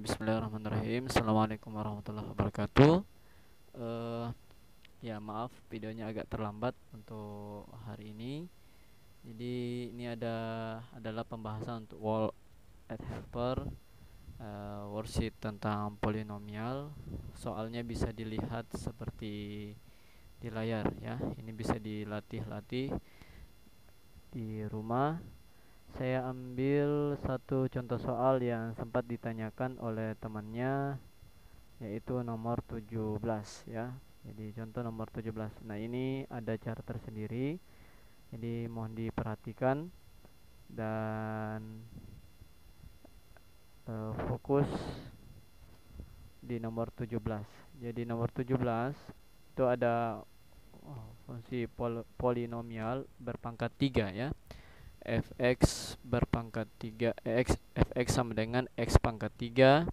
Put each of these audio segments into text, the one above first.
Bismillahirrahmanirrahim. Assalamualaikum warahmatullahi wabarakatuh. Ya maaf, videonya agak terlambat untuk hari ini. Jadi ini adalah pembahasan untuk wall at helper, worksheet tentang polinomial. Soalnya bisa dilihat seperti di layar ya. Ini bisa dilatih-latih di rumah. Saya ambil satu contoh soal yang sempat ditanyakan oleh temannya, yaitu nomor 17 ya. Jadi contoh nomor 17. Nah, ini ada cara tersendiri. Jadi mohon diperhatikan dan fokus di nomor 17. Jadi nomor 17 itu ada fungsi polinomial berpangkat 3 ya. Fx berpangkat 3 fx sama dengan x pangkat 3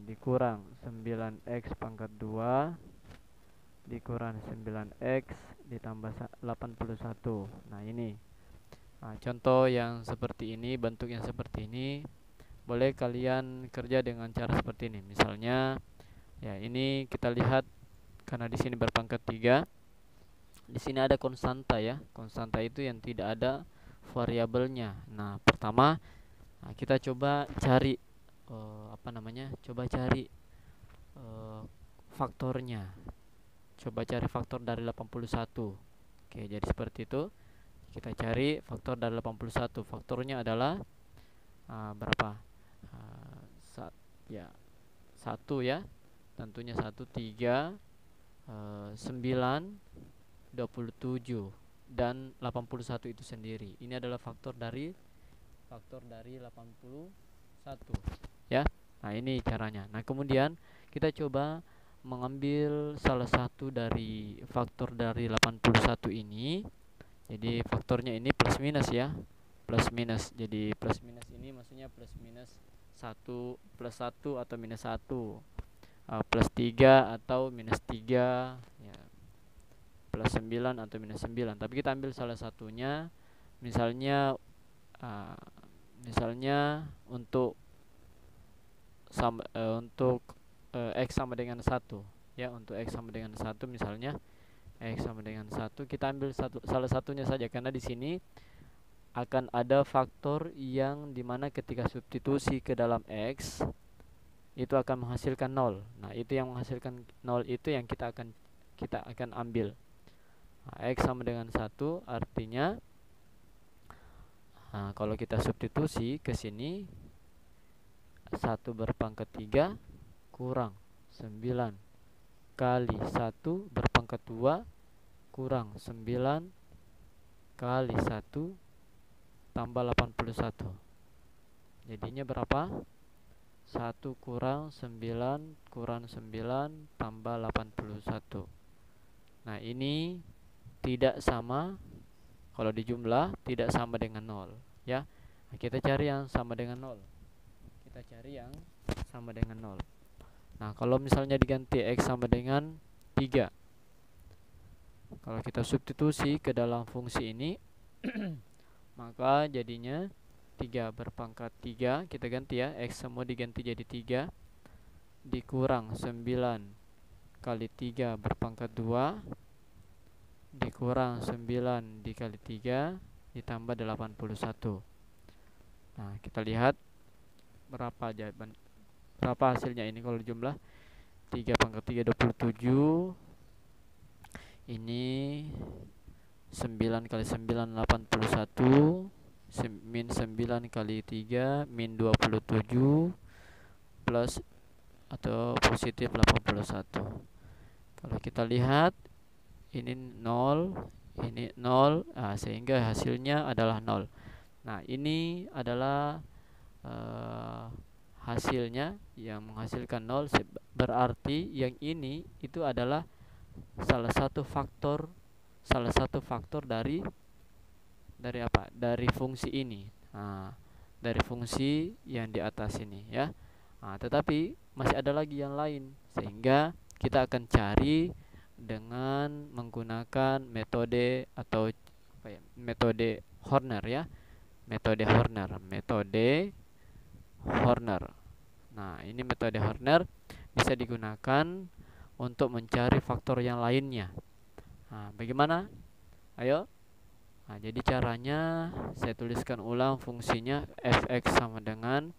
dikurang 9x pangkat 2 dikurang 9x ditambah 81. Nah ini contoh yang seperti ini, bentuk yang seperti ini boleh kalian kerja dengan cara seperti ini. Misalnya ya, ini kita lihat karena di sini berpangkat 3, di sini ada konstanta ya. Konstanta itu yang tidak ada variabelnya. Nah, pertama kita coba cari faktornya. Coba cari faktor dari 81. Oke, jadi seperti itu. Kita cari faktor dari 81. Faktornya adalah berapa? 1 ya. Tentunya 1, 3, 9, 27 dan 81 itu sendiri. Ini adalah faktor dari 81 ya. Nah, ini caranya. Nah, kemudian kita coba mengambil salah satu dari faktor dari 81 ini. Jadi faktornya ini plus minus ya. Plus minus. Jadi plus minus ini maksudnya plus minus 1 plus 1 atau minus 1. Plus 3 atau minus 3 ya. Plus 9 atau minus 9. Tapi kita ambil salah satunya. Misalnya untuk x sama dengan 1 ya. Untuk x sama dengan 1, misalnya x sama dengan 1, kita ambil salah satunya saja, karena di sini akan ada faktor yang dimana ketika substitusi ke dalam x itu akan menghasilkan 0. Nah, itu yang menghasilkan 0 itu yang kita akan ambil. X sama dengan 1 artinya kalau kita substitusi ke sini, 1 berpangkat 3 kurang 9 kali 1 berpangkat 2 kurang 9 kali 1 tambah 81. Jadinya berapa? 1 kurang 9 kurang 9 tambah 81. Nah, ini tidak sama, kalau dijumlah tidak sama dengan 0 ya. Nah, kita cari yang sama dengan 0. Nah, kalau misalnya diganti x sama dengan 3, kalau kita substitusi ke dalam fungsi ini maka jadinya 3 berpangkat 3, kita ganti ya, x semua diganti jadi 3 dikurang 9 kali 3 berpangkat 2 dikurang 9 dikali 3 ditambah 81. Nah, kita lihat berapa hasilnya ini kalau jumlah 3 pangkat 3 27. Ini 9 kali 9 81 min 9 kali 3 min 27 plus atau positif 81. Kalau kita lihat ini 0, ini 0, sehingga hasilnya adalah 0. Nah, ini adalah hasilnya yang menghasilkan 0, berarti yang ini itu adalah salah satu faktor dari apa? Dari fungsi ini. Dari fungsi yang di atas ini ya. Tetapi masih ada lagi yang lain, sehingga kita akan cari dengan menggunakan metode atau metode Horner ya. Metode Horner. Nah, ini metode Horner bisa digunakan untuk mencari faktor yang lainnya. Nah, bagaimana? Ayo. Nah, jadi caranya saya tuliskan ulang fungsinya. Fx sama dengan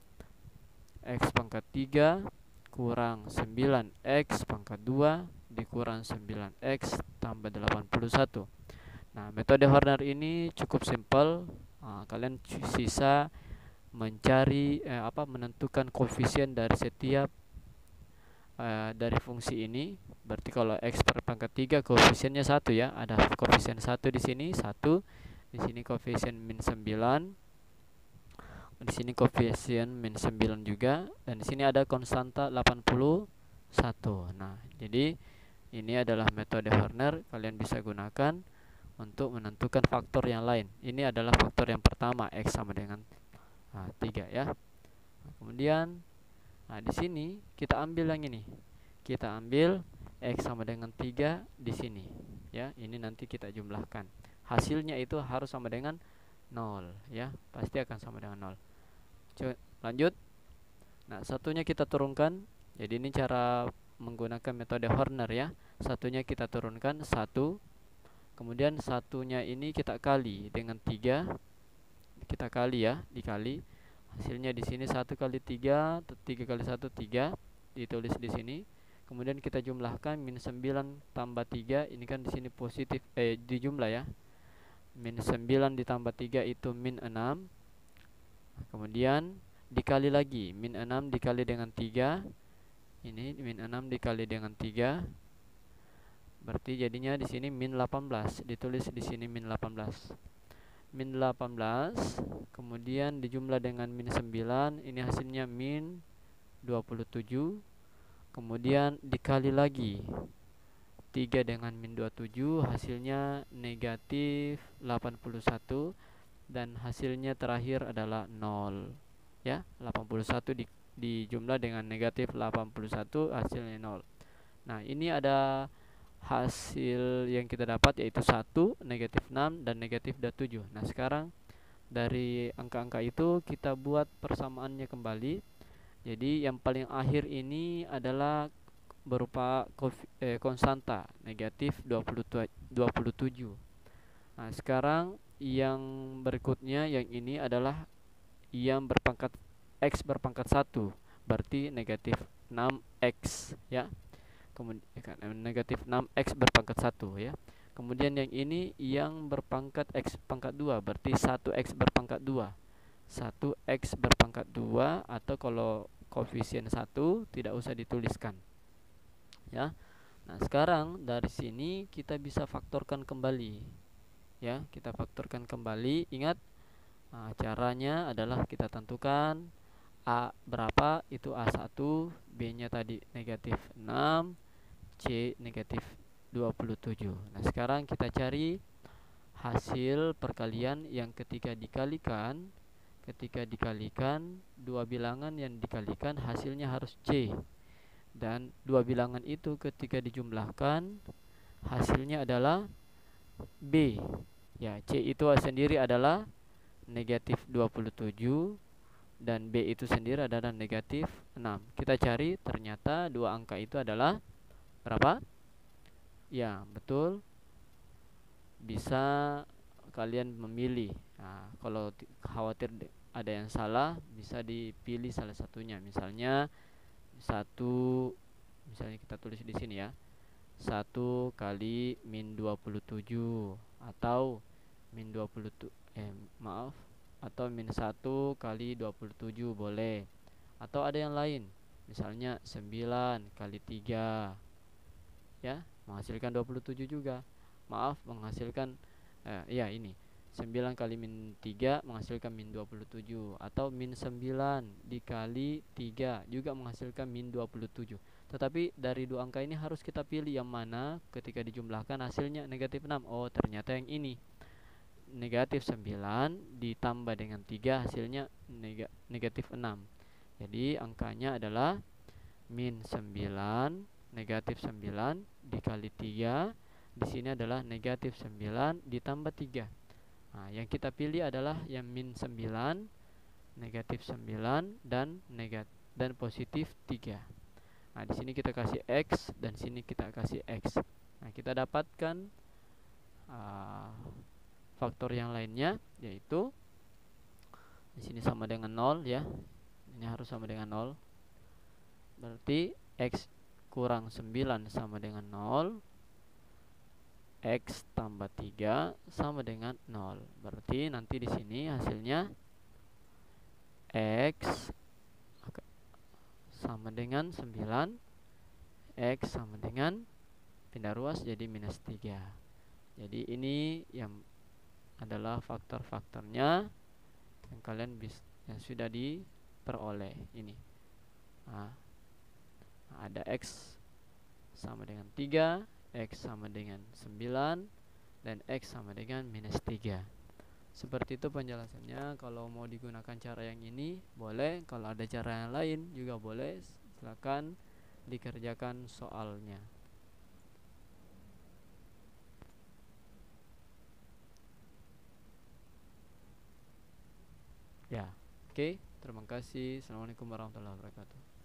X pangkat 3 kurang 9X pangkat 2 dikurang 9X tambah 81. Nah, metode Horner ini cukup simpel. Nah, kalian sisa mencari menentukan koefisien dari setiap dari fungsi ini. Berarti kalau X per pangkat 3 koefisiennya 1 ya. Ada koefisien 1 di sini, 1. Di sini koefisien min 9. Di sini koefisien min 9 juga, dan di sini ada konstanta 81. Nah, jadi ini adalah metode Horner, kalian bisa gunakan untuk menentukan faktor yang lain. Ini adalah faktor yang pertama, X sama dengan 3 ya. Nah, kemudian di sini kita ambil yang ini. Kita ambil X sama dengan 3 di sini ya. Ini nanti kita jumlahkan. Hasilnya itu harus sama dengan 0 ya. Pasti akan sama dengan 0. Lanjut. Nah, satunya kita turunkan. Jadi ini cara menggunakan metode Horner ya. Satunya kita turunkan 1. Kemudian satunya ini kita kali dengan 3. Kita kali ya, dikali. Hasilnya di sini 1 kali 3, 3 kali 1 3, ditulis di sini. Kemudian kita jumlahkan min 9 tambah 3, ini kan di sini positif dijumlah ya. Min 9 ditambah 3 itu min 6. Kemudian dikali lagi, min 6 dikali dengan 3. Ini min 6 dikali dengan 3. Berarti jadinya di sini min 18. Ditulis di sini min 18. Min 18, kemudian dijumlah dengan min 9, ini hasilnya min 27. Kemudian dikali lagi 3 dengan min 27, hasilnya negatif 81. Dan hasilnya terakhir adalah 0 ya. 81 dijumlah dengan negatif 81, hasilnya 0. Nah, ini ada hasil yang kita dapat yaitu 1, negatif 6, dan negatif 7. Nah, sekarang dari angka-angka itu kita buat persamaannya kembali. Jadi yang paling akhir ini adalah berupa konstanta negatif 27. Nah, sekarang yang berikutnya yang ini adalah yang berpangkat X berpangkat 1, berarti negatif 6X ya. Kemudian negatif 6X berpangkat 1 ya. Kemudian yang ini yang berpangkat X pangkat 2, berarti 1X berpangkat 2. 1X berpangkat 2, atau kalau koefisien 1 tidak usah dituliskan ya. Nah, sekarang dari sini kita bisa faktorkan kembali ya. Kita faktorkan kembali. Ingat, caranya adalah kita tentukan A berapa, itu A1, B nya tadi negatif 6, C negatif 27. Nah, sekarang kita cari hasil perkalian yang ketika dikalikan dua bilangan yang dikalikan hasilnya harus C. Dan dua bilangan itu ketika dijumlahkan hasilnya adalah B. Ya, C itu sendiri adalah negatif 27 dan B itu sendiri adalah negatif 6. Kita cari, ternyata dua angka itu adalah berapa? Ya, betul. Bisa kalian memilih. Nah, kalau khawatir ada yang salah, bisa dipilih salah satunya. Misalnya misalnya kita tulis di sini ya. 1 kali min 27, atau min 27 atau min 1 kali 27 boleh. Atau ada yang lain, misalnya 9 kali 3 ya, menghasilkan 27 juga. Menghasilkan ini 9 kali min 3 menghasilkan min 27, atau min 9 dikali 3 juga menghasilkan min 27. Tetapi dari dua angka ini harus kita pilih yang mana ketika dijumlahkan hasilnya negatif 6. Oh, ternyata yang ini. Negatif 9 ditambah dengan 3 hasilnya negatif 6. Jadi angkanya adalah min 9, negatif 9 dikali 3. Di sini adalah negatif 9 ditambah 3. Nah, yang kita pilih adalah yang min 9, negatif 9, dan dan positif 3. Nah, di sini kita kasih X dan sini kita kasih X. Nah, kita dapatkan faktor yang lainnya, yaitu di sini sama dengan 0 ya. Ini harus sama dengan 0. Berarti X kurang 9 sama dengan 0. X tambah 3 sama dengan 0. Berarti nanti di sini hasilnya X sama dengan 9, X sama dengan pindah ruas jadi minus 3. Jadi ini yang adalah faktor-faktornya yang kalian yang sudah diperoleh ini. Nah, ada X sama dengan 3, X sama dengan 9, dan X sama dengan minus 3. Seperti itu penjelasannya. Kalau mau digunakan cara yang ini boleh, kalau ada cara yang lain juga boleh. Silakan dikerjakan soalnya. Ya, oke. Terima kasih. Assalamualaikum warahmatullahi wabarakatuh.